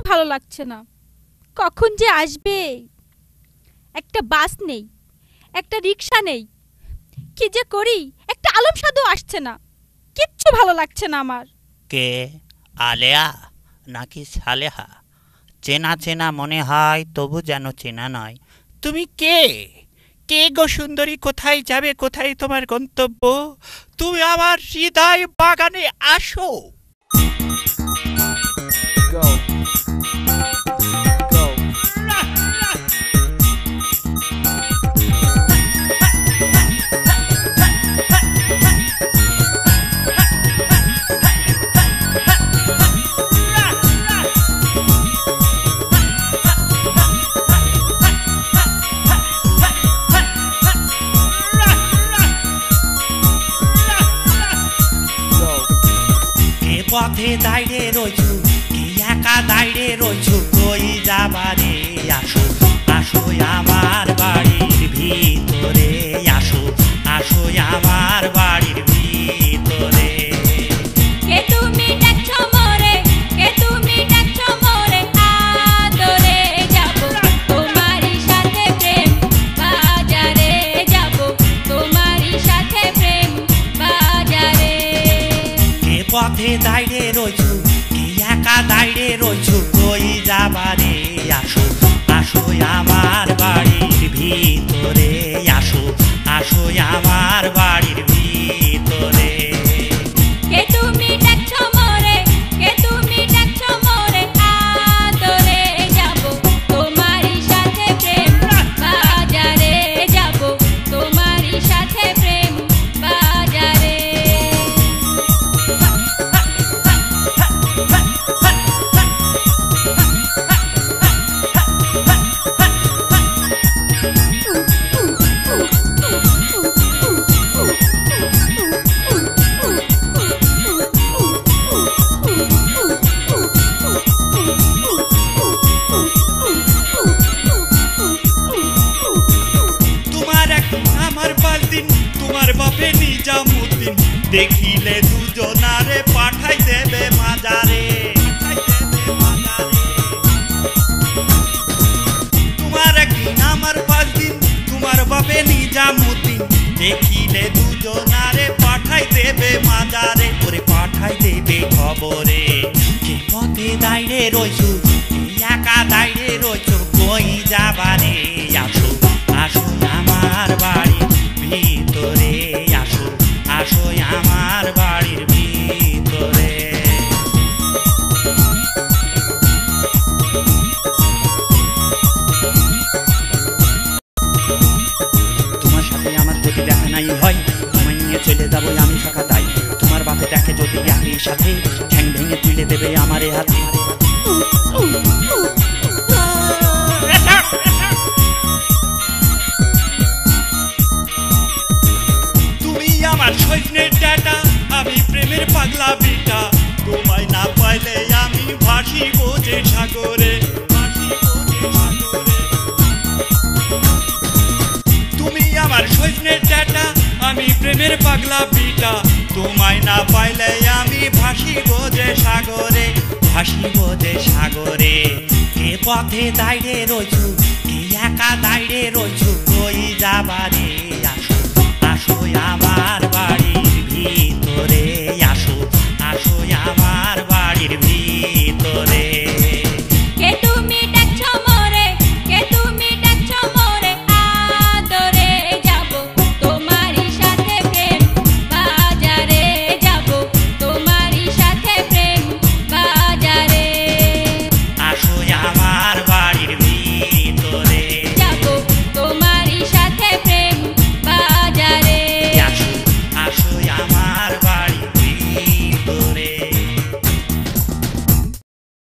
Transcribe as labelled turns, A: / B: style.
A: ভালো লাগছে না। কখন যে আসবে? একটা বাস নেই, একটা রিক্সা নেই, কি যে করি? একটা আলম সাধু আসছে না, কিচ্ছু ভালো লাগছে না আমার।
B: কে? আলেয়া নাকি সালেহা? চেনা চেনা মনে হয়, তবু যেন চেনা নয়। তুমি কে? কে গো সুন্দরী? কোথায় যাবে? কোথায় তোমার গন্তব্য? তুমি আমার হৃদয় বাগানে আসো।
C: Go. Go.
B: পথে দাঁড়িয়ে রইছু, কি একা দাঁড়িয়ে রইছু, কই যাবারে? আসো আসো আমার বাড়ির ভিতরে, আসো আসো আমার বাড়ির ভিতরে।
A: কে তুমি ডাকছো মোরে, কে তুমি ডাকছো মোরে, আদরে যাব তোমারই সাথে প্রেম বাজারে, যাব তোমারই সাথে প্রেম বাজারে।
B: কে পথে দাঁড়িয়ে রইছু, কি একা দাঁড়িয়ে রইছু, কই যাবারে? আসো আসো আমার বাড়ির ভিতরে, আসো আসো আমার বাড়ির ভিতরে।
A: কে তুমি ডাকছো মোরে, কে তুমি ডাকছো মোরে, আদরে যাব তোমারই সাথে প্রেম বাজারে, যাব তোমারই সাথে প্রেম বাজারে।
B: তোমার এক আমার বালদিন, তোমার বাপে নিজামুদ্দিন, দেখিলে দুজনারে পাঠাই দেবে মাজারে। তোমার একদিন আমার বালদিন, তোমার বাপে নিজামুদ্দিন, দেখিলে দুজনারে পাঠাই দেবে মাজারে। ওরে পাঠাই দেবে খবরে। কে পথে দাঁড়িয়ে রইছু, একা দাঁড়িয়ে রইছু, কই যাবারে? আসো আসো আমার বাড়ির ভিতরে, আসো আসো আমার বাড়ির ভিতরে। তোমার সাথে আমার যদি দেখা নাই হয়, তোমায় নিয়ে চলে যাবো আমি সকাতাই। তোমার বাপে দেখে যদি একই সাথে, ঠ্যাং ভেঙে তুলে দেবে আমার হাতে। তুমি আমার সৈন্যের ডাটা, আমি প্রেমের পাগলা বিটা, তোমায় না পাইলে আমি ভাসিব যে সাগরে। তুমি আমার সৈন্যের ডাটা, আমি প্রেমের পাগলা বিটা, তোমায় না পাইলে আমি ভাসিব যে সাগরে, ভাসিব যে সাগরে। কে পথে দাঁড়িয়ে রইছু, কি একা দাঁড়িয়ে রইছু, কই যাবারে? আসো আসো আমার